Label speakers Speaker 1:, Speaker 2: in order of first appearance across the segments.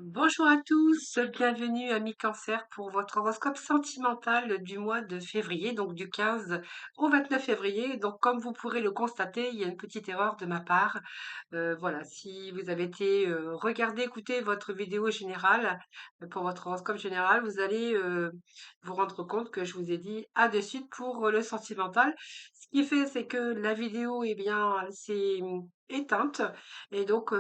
Speaker 1: Bonjour à tous, bienvenue amis Cancer pour votre horoscope sentimental du mois de février, donc du 15 au 29 février. Donc comme vous pourrez le constater, il y a une petite erreur de ma part. Voilà, si vous avez été regarder, écouter votre vidéo générale pour votre horoscope général, vous allez vous rendre compte que je vous ai dit à de suite pour le sentimental. Ce qui fait, c'est que la vidéo, eh bien, elle s'est éteinte et donc,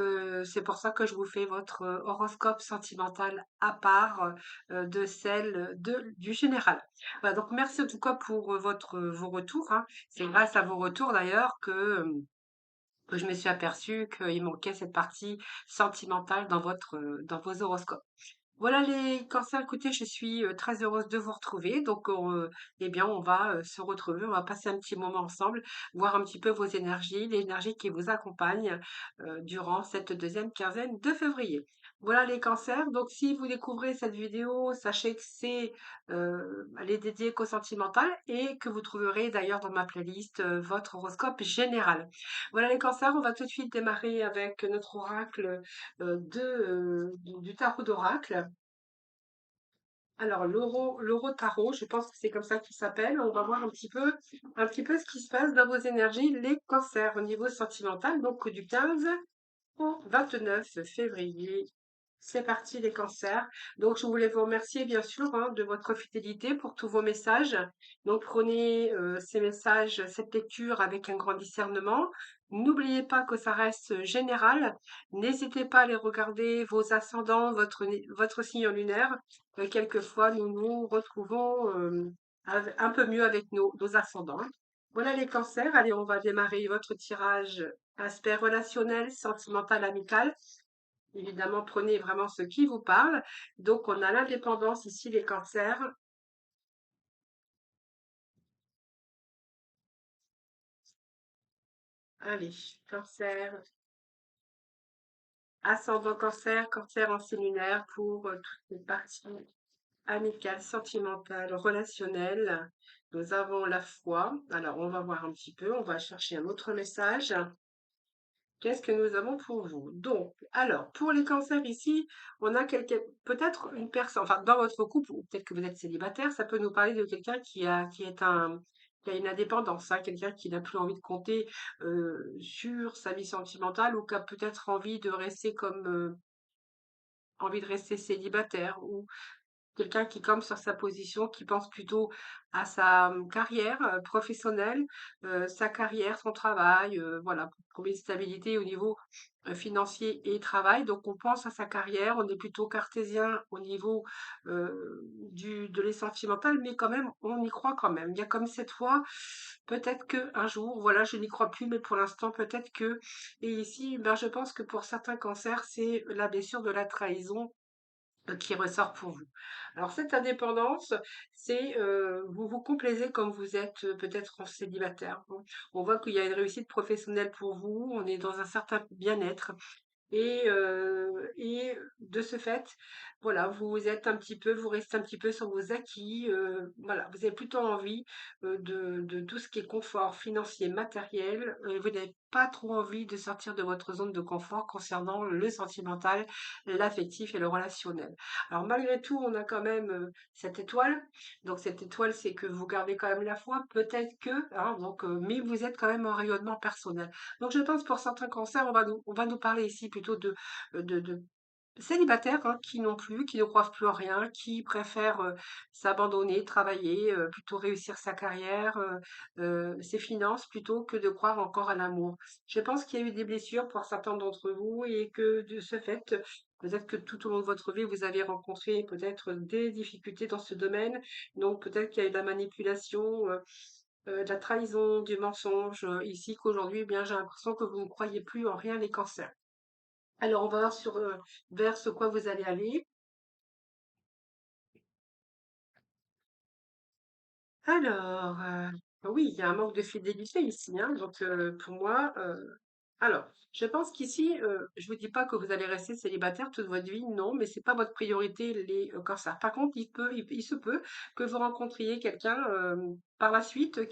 Speaker 1: c'est pour ça que je vous fais votre horoscope sentimental à part de celle du général. Voilà, donc merci en tout cas pour vos retours, hein. C'est grâce à vos retours d'ailleurs que je me suis aperçue qu'il manquait cette partie sentimentale dans vos horoscopes. Voilà les cancers, écoutez, je suis très heureuse de vous retrouver. Donc, eh bien, on va se retrouver, on va passer un petit moment ensemble, voir un petit peu vos énergies, l'énergie qui vous accompagne durant cette deuxième quinzaine de février. Voilà les cancers. Donc, si vous découvrez cette vidéo, sachez que elle est dédiée qu'au sentimental et que vous trouverez d'ailleurs dans ma playlist votre horoscope général. Voilà les cancers, on va tout de suite démarrer avec notre oracle du tarot d'oracle. Alors, l'euro tarot, je pense que c'est comme ça qu'il s'appelle. On va voir un petit peu ce qui se passe dans vos énergies, les cancers au niveau sentimental, donc du 15 au 29 février. C'est parti les cancers. Donc je voulais vous remercier bien sûr hein, de votre fidélité pour tous vos messages. Donc prenez ces messages, cette lecture avec un grand discernement. N'oubliez pas que ça reste général. N'hésitez pas à aller regarder vos ascendants, votre signe lunaire. Quelquefois nous nous retrouvons un peu mieux avec nos ascendants, hein. Voilà les cancers. Allez, on va démarrer votre tirage aspect relationnel, sentimental, amical. Évidemment, prenez vraiment ce qui vous parle. Donc, on a l'indépendance ici, les cancers. Allez, cancer, ascendant cancer, cancer en signe lunaire pour toutes les parties amicales, sentimentales, relationnelles. Nous avons la foi. Alors, on va voir un petit peu. On va chercher un autre message. Qu'est-ce que nous avons pour vous? Donc, alors, pour les cancers ici, on a peut-être une personne, enfin, dans votre couple, ou peut-être que vous êtes célibataire, ça peut nous parler de quelqu'un qui a une indépendance, hein, quelqu'un qui n'a plus envie de compter sur sa vie sentimentale ou qui a peut-être envie de rester célibataire ou quelqu'un qui, comme sur sa position, qui pense plutôt à sa carrière professionnelle, sa carrière, son travail, voilà, pour trouver une stabilité au niveau financier et travail. Donc, on pense à sa carrière, on est plutôt cartésien au niveau de les sentimental, mais quand même, on y croit quand même. Il y a comme cette fois, peut-être que un jour, voilà, je n'y crois plus, mais pour l'instant, peut-être que. Et ici, ben, je pense que pour certains cancers, c'est la blessure de la trahison qui ressort pour vous. Alors cette indépendance, c'est vous vous complaisez comme vous êtes peut-être en célibataire. On voit qu'il y a une réussite professionnelle pour vous, on est dans un certain bien-être. Et de ce fait, voilà, vous restez un petit peu sur vos acquis, voilà, vous avez plutôt envie, de tout ce qui est confort financier, matériel, vous n'avez pas trop envie de sortir de votre zone de confort concernant le sentimental, l'affectif et le relationnel. Alors malgré tout, on a quand même, cette étoile. Donc cette étoile, c'est que vous gardez quand même la foi, peut-être que, hein, donc mais vous êtes quand même en rayonnement personnel. Donc je pense pour certains cancers, on va nous parler ici plutôt de célibataires hein, qui ne croient plus en rien, qui préfèrent s'abandonner, travailler, plutôt réussir sa carrière, ses finances, plutôt que de croire encore à l'amour. Je pense qu'il y a eu des blessures pour certains d'entre vous et que de ce fait, peut-être que tout au long de votre vie, vous avez rencontré peut-être des difficultés dans ce domaine. Donc peut-être qu'il y a eu de la manipulation, de la trahison, du mensonge, ici qu'aujourd'hui, eh bien, j'ai l'impression que vous ne croyez plus en rien les cancers. Alors, on va voir vers ce quoi vous allez aller. Alors, oui, il y a un manque de fidélité ici, hein, donc pour moi, alors, je pense qu'ici, je vous dis pas que vous allez rester célibataire toute votre vie, non, mais c'est pas votre priorité les cancers. Par contre, il se peut que vous rencontriez quelqu'un par la suite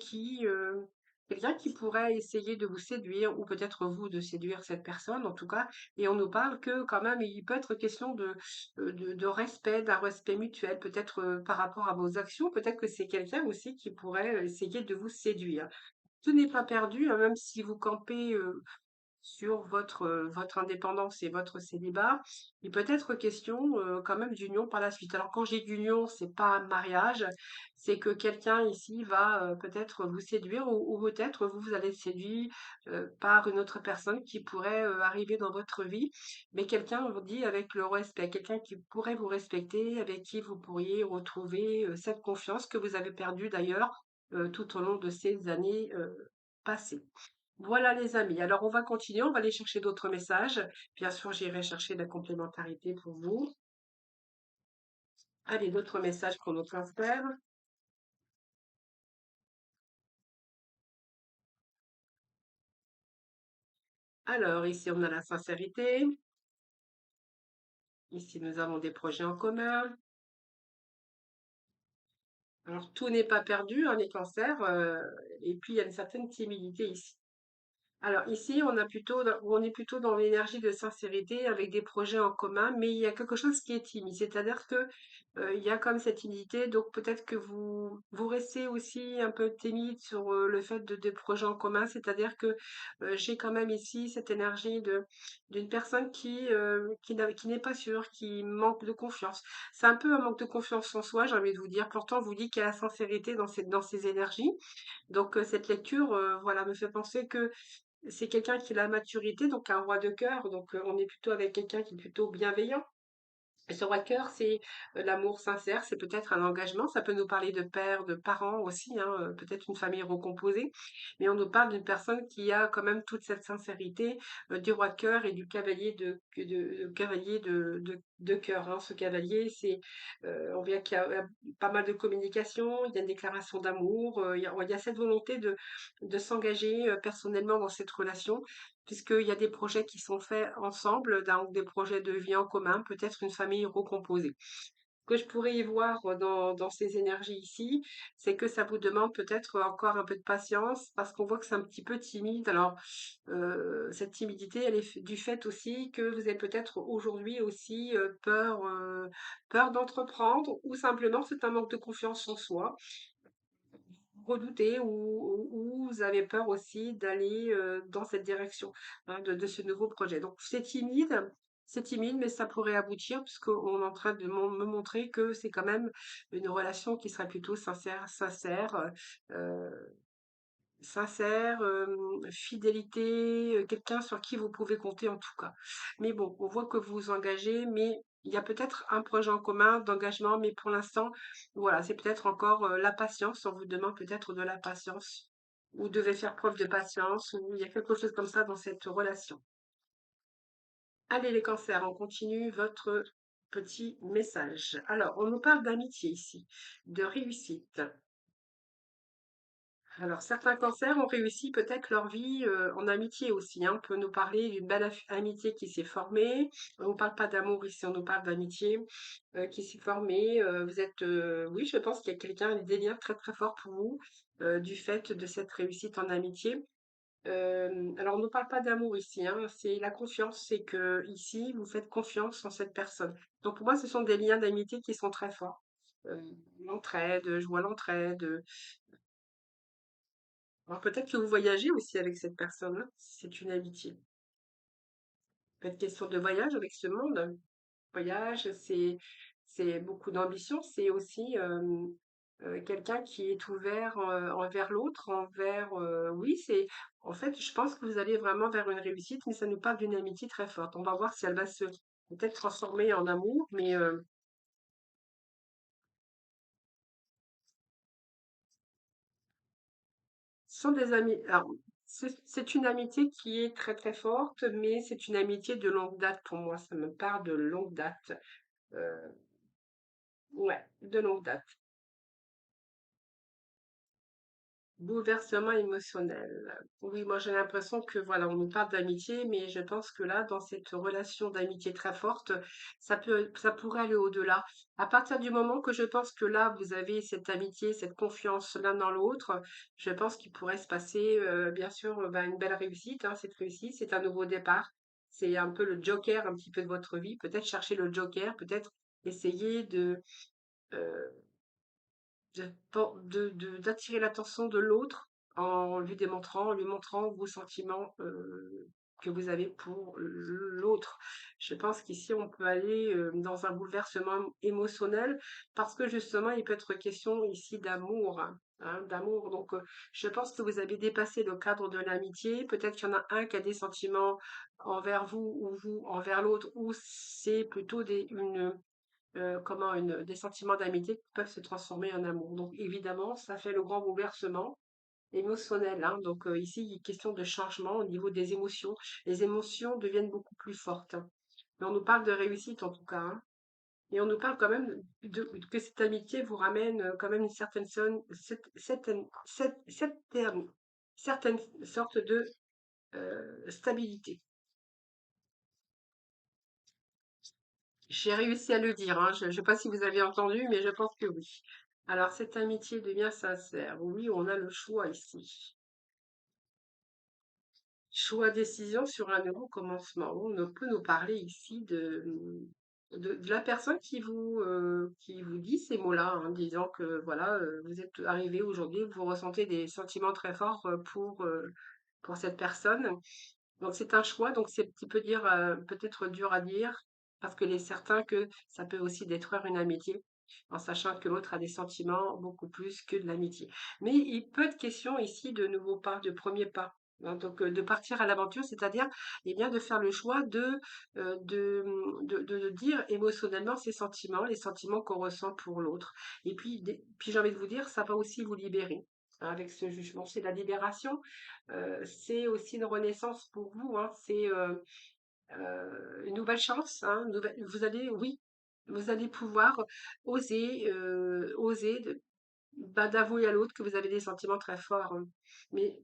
Speaker 1: Quelqu'un qui pourrait essayer de vous séduire ou peut-être vous de séduire cette personne en tout cas et on nous parle que quand même il peut être question de respect, d'un respect mutuel, peut-être, par rapport à vos actions, peut-être que c'est quelqu'un aussi qui pourrait, essayer de vous séduire. Tout n'est pas perdu, hein, même si vous campez, sur votre indépendance et votre célibat, il peut être question quand même d'union par la suite. Alors quand j'ai d'union, c'est pas un mariage, c'est que quelqu'un ici va peut-être vous séduire ou peut-être vous allez être séduit par une autre personne qui pourrait arriver dans votre vie, mais quelqu'un, on vous dit, avec le respect, quelqu'un qui pourrait vous respecter, avec qui vous pourriez retrouver cette confiance que vous avez perdue d'ailleurs tout au long de ces années passées. Voilà les amis. Alors on va continuer, on va aller chercher d'autres messages. Bien sûr, j'irai chercher la complémentarité pour vous. Allez, d'autres messages qu'on nous transfère. Alors ici, on a la sincérité. Ici, nous avons des projets en commun. Alors tout n'est pas perdu, hein, les cancers. Et puis il y a une certaine timidité ici. Alors ici, on est plutôt dans l'énergie de sincérité avec des projets en commun, mais il y a quelque chose qui est timide. C'est-à-dire que il y a comme cette timidité, donc peut-être que vous restez aussi un peu timide sur le fait de des projets en commun. C'est-à-dire que j'ai quand même ici cette énergie d'une personne qui n'est pas sûre, qui manque de confiance. C'est un peu un manque de confiance en soi, j'ai envie de vous dire. Pourtant, on vous dit qu'il y a la sincérité dans ces énergies. Donc cette lecture, voilà, me fait penser que c'est quelqu'un qui a la maturité, donc un roi de cœur. Donc, on est plutôt avec quelqu'un qui est plutôt bienveillant. Et ce roi de cœur, c'est l'amour sincère, c'est peut-être un engagement. Ça peut nous parler de père, de parents aussi, hein, peut-être une famille recomposée. Mais on nous parle d'une personne qui a quand même toute cette sincérité du roi de cœur et du cavalier de cœur, hein. Ce cavalier, on voit qu'il y a pas mal de communication, il y a une déclaration d'amour, il y a cette volonté de s'engager personnellement dans cette relation puisqu'il y a des projets qui sont faits ensemble, donc des projets de vie en commun, peut-être une famille recomposée. Ce que je pourrais y voir dans ces énergies ici, c'est que ça vous demande peut-être encore un peu de patience parce qu'on voit que c'est un petit peu timide. Alors, cette timidité, elle est du fait aussi que vous avez peut-être aujourd'hui aussi peur d'entreprendre ou simplement c'est un manque de confiance en soi redoutez ou vous avez peur aussi d'aller dans cette direction hein, de ce nouveau projet. Donc c'est timide, mais ça pourrait aboutir puisqu'on est en train de me montrer que c'est quand même une relation qui sera plutôt euh, sincère, fidélité, quelqu'un sur qui vous pouvez compter en tout cas. Mais bon, on voit que vous vous engagez, mais il y a peut-être un projet en commun d'engagement, mais pour l'instant, voilà, c'est peut-être encore la patience. On vous demande peut-être de la patience. Vous devez faire preuve de patience, ou il y a quelque chose comme ça dans cette relation. Allez les cancers, on continue votre petit message. Alors, on nous parle d'amitié ici, de réussite. Alors, certains cancers ont réussi peut-être leur vie en amitié aussi, hein. On peut nous parler d'une belle amitié qui s'est formée. On ne parle pas d'amour ici, on nous parle d'amitié qui s'est formée. Oui, je pense qu'il y a quelqu'un, des liens très très forts pour vous du fait de cette réussite en amitié. Alors, on ne parle pas d'amour ici, hein. C'est la confiance, c'est que ici, vous faites confiance en cette personne. Donc, pour moi, ce sont des liens d'amitié qui sont très forts. Euh, l'entraide, je vois l'entraide. Alors peut-être que vous voyagez aussi avec cette personne-là, si c'est une amitié. Peut-être question de voyage avec ce monde. Voyage, c'est beaucoup d'ambition, c'est aussi quelqu'un qui est ouvert envers l'autre, oui, c'est en fait, je pense que vous allez vraiment vers une réussite, mais ça nous parle d'une amitié très forte. On va voir si elle va se peut-être transformer en amour, mais ce sont des amis. Alors, c'est une amitié qui est très très forte, mais c'est une amitié de longue date pour moi. Ça me parle de longue date. Euh, ouais, de longue date. Bouleversement émotionnel. Oui, moi j'ai l'impression que voilà, on nous parle d'amitié, mais je pense que là, dans cette relation d'amitié très forte, ça pourrait aller au-delà. À partir du moment que je pense que là, vous avez cette amitié, cette confiance l'un dans l'autre, je pense qu'il pourrait se passer, bien sûr, ben, une belle réussite, hein, cette réussite, c'est un nouveau départ. C'est un peu le joker un petit peu de votre vie. Peut-être chercher le joker, peut-être essayer euh, d'attirer l'attention de l'autre en lui montrant vos sentiments que vous avez pour l'autre. Je pense qu'ici, on peut aller dans un bouleversement émotionnel parce que justement, il peut être question ici d'amour. Hein, d'amour. Donc, je pense que vous avez dépassé le cadre de l'amitié. Peut-être qu'il y en a un qui a des sentiments envers vous ou vous envers l'autre, ou c'est plutôt des sentiments d'amitié qui peuvent se transformer en amour. Donc évidemment, ça fait le grand bouleversement émotionnel, hein. Donc ici, il est question de changement au niveau des émotions. Les émotions deviennent beaucoup plus fortes, hein. Mais on nous parle de réussite en tout cas, hein. Et on nous parle quand même que cette amitié vous ramène quand même une certaine sorte de stabilité. J'ai réussi à le dire, hein. Je ne sais pas si vous avez entendu, mais je pense que oui. Alors, cette amitié devient sincère. Oui, on a le choix ici. Choix décision sur un nouveau commencement. On peut nous parler ici de la personne qui vous dit ces mots-là, hein, disant que voilà, vous êtes arrivé aujourd'hui, vous ressentez des sentiments très forts pour cette personne. Donc c'est un choix, donc c'est un petit peu dire, peut-être dur à dire, parce qu'il est certain que ça peut aussi détruire une amitié, en sachant que l'autre a des sentiments beaucoup plus que de l'amitié. Mais il peut être question ici de nouveaux pas, de premiers pas. Hein, donc de partir à l'aventure, c'est-à-dire eh bien de faire le choix de dire émotionnellement ses sentiments, les sentiments qu'on ressent pour l'autre. Et puis, puis j'ai envie de vous dire, ça va aussi vous libérer, hein, avec ce jugement. C'est la libération, c'est aussi une renaissance pour vous, hein. C'est une nouvelle chance, hein, vous allez, oui, vous allez pouvoir oser bah, d'avouer à l'autre que vous avez des sentiments très forts, hein. Mais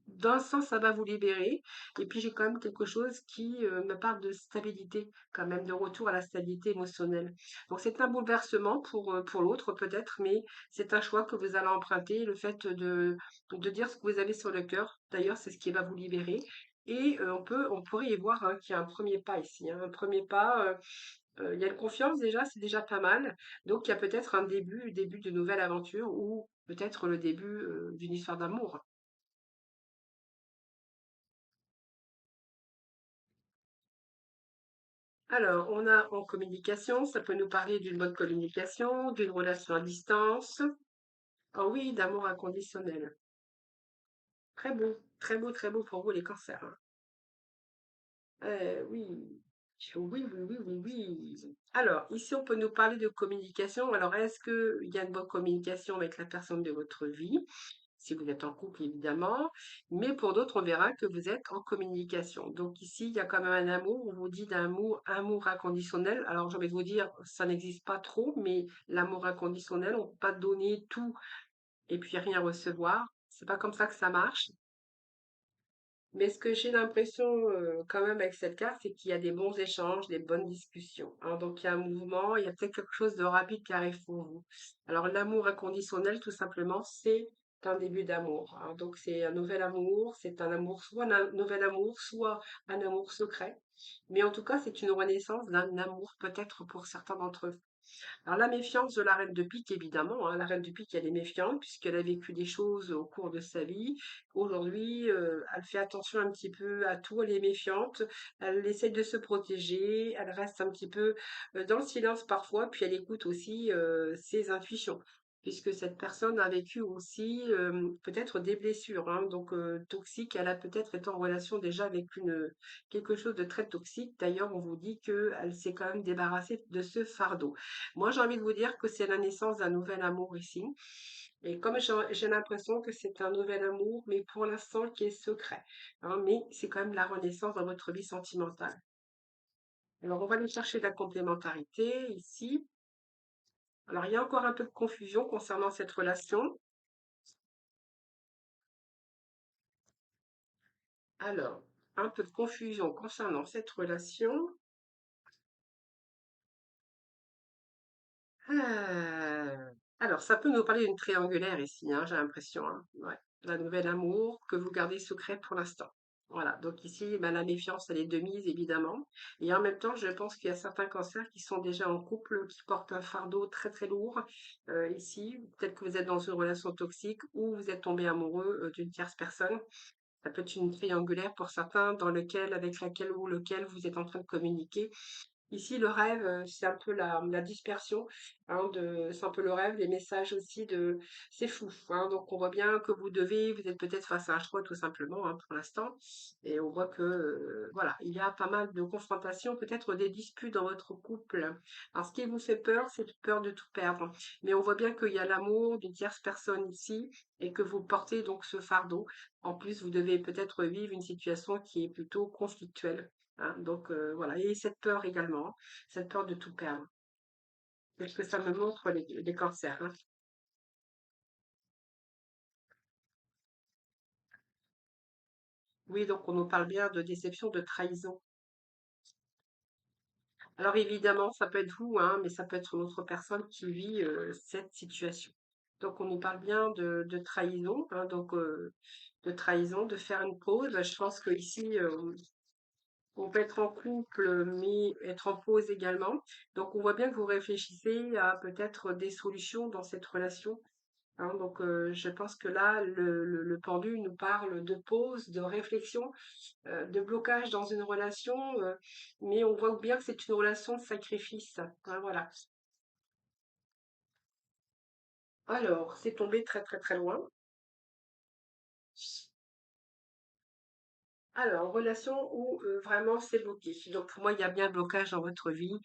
Speaker 1: d'un sens, ça va vous libérer. Et puis j'ai quand même quelque chose qui me parle de stabilité, quand même, de retour à la stabilité émotionnelle. Donc c'est un bouleversement pour l'autre peut-être, mais c'est un choix que vous allez emprunter, le fait de dire ce que vous avez sur le cœur. D'ailleurs, c'est ce qui va vous libérer. Et on pourrait y voir, hein, qu'il y a un premier pas ici, hein, un premier pas. Il y a une confiance déjà, c'est déjà pas mal. Donc il y a peut-être un début de nouvelle aventure ou peut-être le début d'une histoire d'amour. Alors, on a en communication, ça peut nous parler d'une bonne communication, d'une relation à distance. Ah oui, d'amour inconditionnel. Très beau pour vous les cancers, hein. Oui, oui, oui, oui, oui, oui. Alors, ici, on peut nous parler de communication. Alors, est-ce qu'il y a une bonne communication avec la personne de votre vie? Si vous êtes en couple, évidemment. Mais pour d'autres, on verra que vous êtes en communication. Donc ici, il y a quand même un amour. On vous dit amour inconditionnel. Alors, j'ai envie de vous dire, ça n'existe pas trop, mais l'amour inconditionnel, on ne peut pas donner tout et puis rien recevoir. C'est pas comme ça que ça marche. Mais ce que j'ai l'impression quand même avec cette carte, c'est qu'il y a des bons échanges, des bonnes discussions, hein. Donc il y a un mouvement, il y a peut-être quelque chose de rapide qui arrive pour vous. Alors l'amour inconditionnel, tout simplement, c'est un début d'amour, hein. Donc c'est un nouvel amour, c'est un amour, soit un nouvel amour, soit un amour secret. Mais en tout cas, c'est une renaissance d'un amour peut-être pour certains d'entre vous. Alors la méfiance de la reine de pique, évidemment, hein, la reine de pique, elle est méfiante puisqu'elle a vécu des choses au cours de sa vie. Aujourd'hui, elle fait attention un petit peu à tout, elle est méfiante, elle essaie de se protéger, elle reste un petit peu dans le silence parfois, puis elle écoute aussi ses intuitions. Puisque cette personne a vécu aussi peut-être des blessures, hein, donc toxiques, elle a peut-être été en relation déjà avec quelque chose de très toxique. D'ailleurs, on vous dit qu'elle s'est quand même débarrassée de ce fardeau. Moi, j'ai envie de vous dire que c'est la naissance d'un nouvel amour ici. Et comme j'ai l'impression que c'est un nouvel amour, mais pour l'instant qui est secret, hein, mais c'est quand même la renaissance dans votre vie sentimentale. Alors, on va aller chercher de la complémentarité ici. Alors, il y a encore un peu de confusion concernant cette relation. Alors, un peu de confusion concernant cette relation. Alors, ça peut nous parler d'une triangulaire ici, hein, j'ai l'impression, hein. Ouais. La nouvelle amour que vous gardez secret pour l'instant. Voilà. Donc ici, ben, la méfiance, elle est de mise, évidemment. Et en même temps, je pense qu'il y a certains cancers qui sont déjà en couple, qui portent un fardeau très très lourd. Ici, peut-être que vous êtes dans une relation toxique ou vous êtes tombé amoureux d'une tierce personne. Ça peut être une triangulaire pour certains dans lequel, avec laquelle ou lequel vous êtes en train de communiquer. Ici, le rêve, c'est un peu la dispersion, hein, c'est un peu le rêve, les messages aussi de c'est fou, hein, donc on voit bien que vous êtes peut-être face à un choix tout simplement, hein, pour l'instant, et on voit que voilà, il y a pas mal de confrontations, peut-être des disputes dans votre couple. Alors, ce qui vous fait peur, c'est peur de tout perdre, mais on voit bien qu'il y a l'amour d'une tierce personne ici et que vous portez donc ce fardeau. En plus, vous devez peut-être vivre une situation qui est plutôt conflictuelle. Hein, donc voilà, et cette peur également, hein, cette peur de tout perdre. C'est ce que ça me montre les cancers. Hein. Oui, donc on nous parle bien de déception, de trahison. Alors évidemment, ça peut être vous, hein, mais ça peut être une autre personne qui vit cette situation. Donc on nous parle bien de trahison, hein, donc de trahison, de faire une pause. Je pense que ici, on peut être en couple, mais être en pause également. Donc on voit bien que vous réfléchissez à peut-être des solutions dans cette relation. Hein, donc, je pense que là, le pendu nous parle de pause, de réflexion, de blocage dans une relation, mais on voit bien que c'est une relation de sacrifice. Hein, voilà. Alors, c'est tombé très très très loin. Alors, relation où vraiment c'est bloqué. Donc, pour moi, il y a bien blocage dans votre vie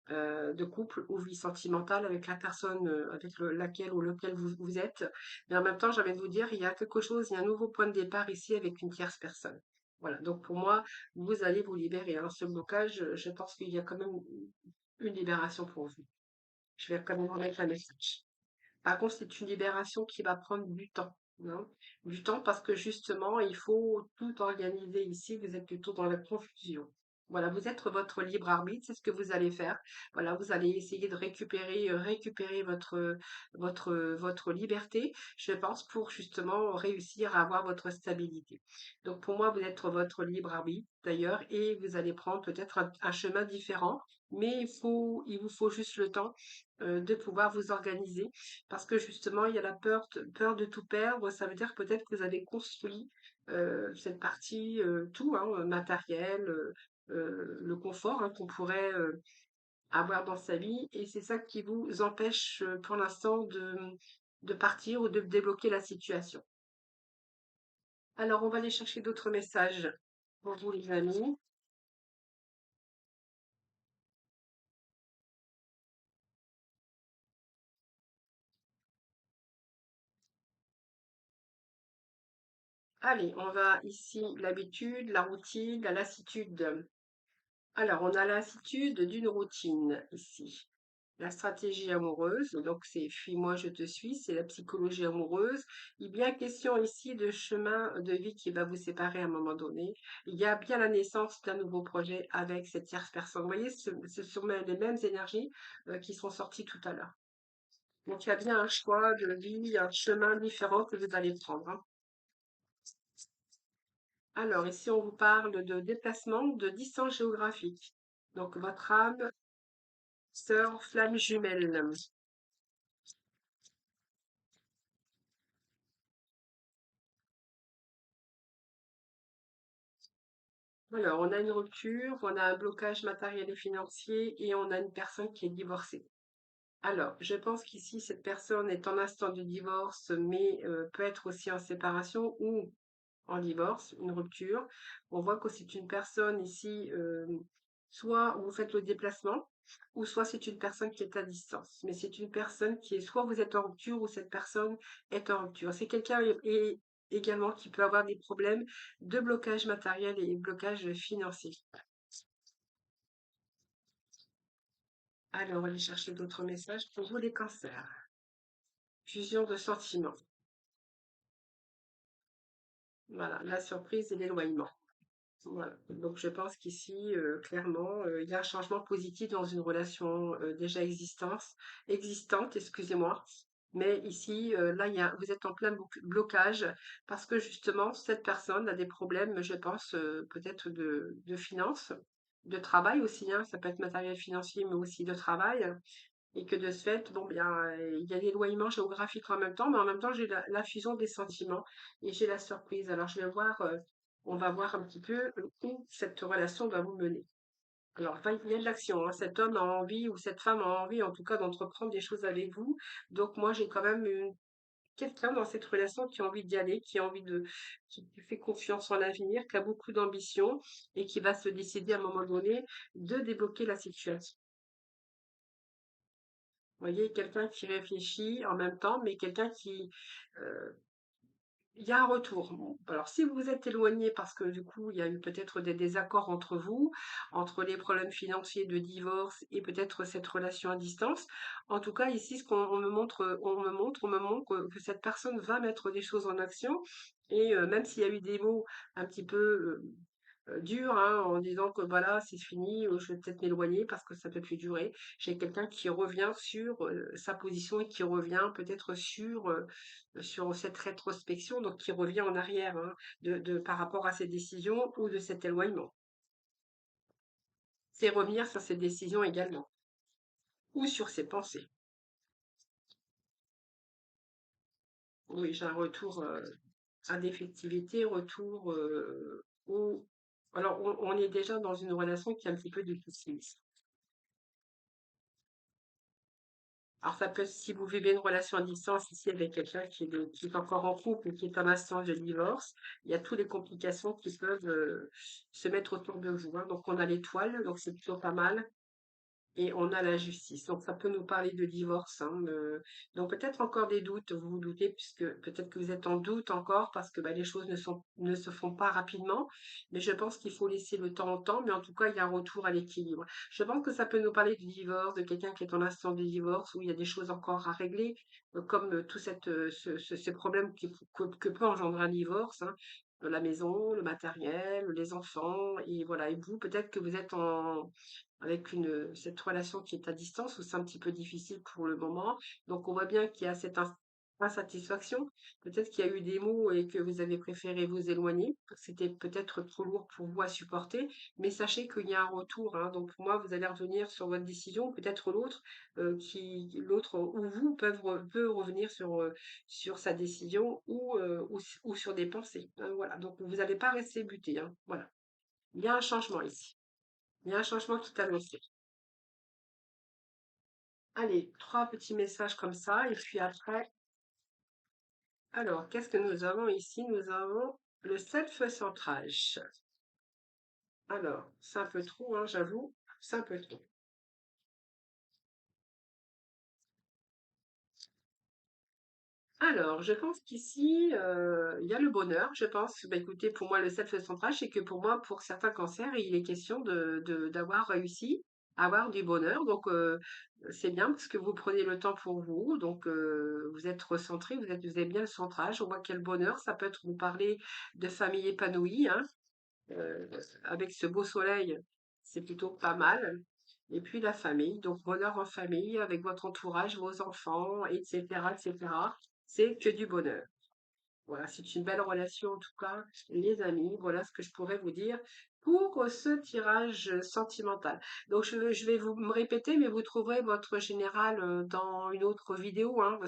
Speaker 1: de couple ou vie sentimentale avec la personne avec laquelle ou lequel vous êtes. Mais en même temps, j'ai envie de vous dire, il y a quelque chose, il y a un nouveau point de départ ici avec une tierce personne. Voilà, donc pour moi, vous allez vous libérer. Alors, ce blocage, je pense qu'il y a quand même une libération pour vous. Je vais quand même remettre un message. Par contre, c'est une libération qui va prendre du temps. Hein. Du temps parce que justement, il faut tout organiser ici. Vous êtes plutôt dans la confusion. Voilà, vous êtes votre libre arbitre, c'est ce que vous allez faire. Voilà, vous allez essayer de récupérer votre liberté, je pense, pour justement réussir à avoir votre stabilité. Donc pour moi, vous êtes votre libre arbitre d'ailleurs, et vous allez prendre peut-être un chemin différent, mais il vous faut juste le temps de pouvoir vous organiser parce que justement, il y a la peur de tout perdre. Ça veut dire peut-être que vous avez construit cette partie, tout, hein, matériel, le confort hein, qu'on pourrait avoir dans sa vie. Et c'est ça qui vous empêche pour l'instant de partir ou de débloquer la situation. Alors, on va aller chercher d'autres messages pour vous, les amis. Allez, on va ici l'habitude, la routine, la lassitude. Alors, on a la lassitude d'une routine ici. La stratégie amoureuse, donc c'est fuis-moi, je te suis, c'est la psychologie amoureuse. Il y a bien question ici de chemin de vie qui va vous séparer à un moment donné. Il y a bien la naissance d'un nouveau projet avec cette tierce personne. Vous voyez, ce sont les mêmes énergies qui sont sorties tout à l'heure. Donc il y a bien un choix de vie, un chemin différent que vous allez prendre. Hein. Alors ici, on vous parle de déplacement, de distance géographique. Donc votre âme, sœur, flamme jumelle. Alors, on a une rupture, on a un blocage matériel et financier et on a une personne qui est divorcée. Alors, je pense qu'ici, cette personne est en instant de divorce, mais peut être aussi en séparation ou en divorce, une rupture. On voit que c'est une personne ici, soit vous faites le déplacement, ou soit c'est une personne qui est à distance. Mais c'est une personne qui est, soit vous êtes en rupture, ou cette personne est en rupture. C'est quelqu'un également qui peut avoir des problèmes de blocage matériel et blocage financier. Alors, on va aller chercher d'autres messages pour vous les cancers. Fusion de sentiments. Voilà, la surprise et l'éloignement. Voilà. Donc je pense qu'ici, clairement, il y a un changement positif dans une relation déjà existante, excusez-moi. Mais ici, là, vous êtes en plein blocage parce que justement, cette personne a des problèmes, je pense, peut-être de finances, de travail aussi, hein, ça peut être matériel financier, mais aussi de travail. Et que de ce fait, bon, bien, il y a l'éloignement géographique en même temps, mais en même temps, j'ai la fusion des sentiments et j'ai la surprise. Alors, je vais voir, on va voir un petit peu où cette relation va vous mener. Alors, enfin, il y a de l'action, hein. Cet homme a envie, ou cette femme a envie, en tout cas, d'entreprendre des choses avec vous. Donc, moi, j'ai quand même quelqu'un dans cette relation qui a envie d'y aller, qui fait confiance en l'avenir, qui a beaucoup d'ambition et qui va se décider à un moment donné de débloquer la situation. Vous voyez, quelqu'un qui réfléchit en même temps, mais quelqu'un qui... euh, il y a un retour. Bon, alors, si vous vous êtes éloigné parce que du coup, il y a eu peut-être des désaccords entre vous, entre les problèmes financiers de divorce et peut-être cette relation à distance, en tout cas, ici, ce qu'on on me montre que cette personne va mettre des choses en action. Et même s'il y a eu des mots un petit peu dur, hein, en disant que voilà, c'est fini, je vais peut-être m'éloigner parce que ça peut plus durer. J'ai quelqu'un qui revient sur sa position et qui revient peut-être sur cette rétrospection, donc qui revient en arrière, hein, par rapport à ses décisions ou de cet éloignement. C'est revenir sur ses décisions également ou sur ses pensées. Oui, j'ai un retour à l'effectivité, retour au... Alors, on est déjà dans une relation qui est un petit peu difficile. Alors, ça peut, si vous vivez une relation à distance ici avec quelqu'un qui est encore en couple ou qui est en instance de divorce, il y a toutes les complications qui peuvent se mettre autour de vous, hein. Donc, on a l'étoile, donc c'est plutôt pas mal. Et on a la justice. Donc, ça peut nous parler de divorce, hein, donc, peut-être encore des doutes, vous vous doutez, puisque peut-être que vous êtes en doute encore parce que bah, les choses ne se font pas rapidement. Mais je pense qu'il faut laisser le temps au temps. Mais en tout cas, il y a un retour à l'équilibre. Je pense que ça peut nous parler du divorce, de quelqu'un qui est en instant de divorce, où il y a des choses encore à régler, comme tout ce problème que peut engendrer un divorce, hein, la maison, le matériel, les enfants, et voilà. Et vous, peut-être que vous êtes avec cette relation qui est à distance, où c'est un petit peu difficile pour le moment. Donc, on voit bien qu'il y a cette insatisfaction. Peut-être qu'il y a eu des mots et que vous avez préféré vous éloigner. C'était peut-être trop lourd pour vous à supporter. Mais sachez qu'il y a un retour, hein. Donc, pour moi, vous allez revenir sur votre décision. Peut-être l'autre ou vous peut revenir sur sa décision ou sur des pensées, hein. Voilà. Donc, vous n'allez pas rester buté, hein. Voilà. Il y a un changement ici. Il y a un changement qui est annoncé. Allez, 3 petits messages comme ça et puis après alors qu'est-ce que nous avons ici? Nous avons le self-centrage. Alors, c'est un peu trop, hein, j'avoue, c'est un peu trop. Alors, je pense qu'ici, il y a le bonheur. Je pense, bah, écoutez, pour moi, le self-centrage, c'est que pour moi, pour certains cancers, il est question d'avoir réussi, avoir du bonheur. Donc, c'est bien parce que vous prenez le temps pour vous. Donc, vous êtes recentré, vous avez bien le centrage. On voit quel bonheur. Ça peut être vous parler de famille épanouie, hein, euh, avec ce beau soleil, c'est plutôt pas mal. Et puis la famille, donc bonheur en famille, avec votre entourage, vos enfants, etc., etc. C'est que du bonheur. Voilà, c'est une belle relation en tout cas, les amis. Voilà ce que je pourrais vous dire pour ce tirage sentimental. Donc je vais vous me répéter, mais vous trouverez votre général dans une autre vidéo, hein.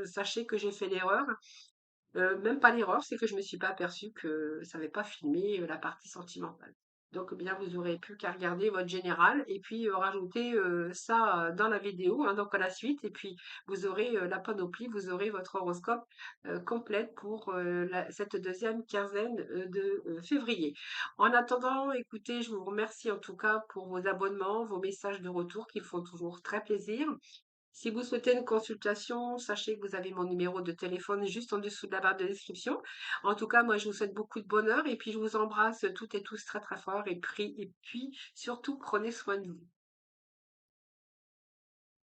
Speaker 1: Sachez que j'ai fait l'erreur. Même pas l'erreur, c'est que je me suis pas aperçue que ça n'avait pas filmé la partie sentimentale. Donc, eh bien, vous aurez plus qu'à regarder votre général et puis rajouter ça dans la vidéo, hein, donc à la suite. Et puis, vous aurez la panoplie, vous aurez votre horoscope complète pour cette deuxième quinzaine de février. En attendant, écoutez, je vous remercie en tout cas pour vos abonnements, vos messages de retour qui font toujours très plaisir. Si vous souhaitez une consultation, sachez que vous avez mon numéro de téléphone juste en dessous de la barre de description. En tout cas, moi, je vous souhaite beaucoup de bonheur et puis je vous embrasse toutes et tous très très fort et puis surtout prenez soin de vous.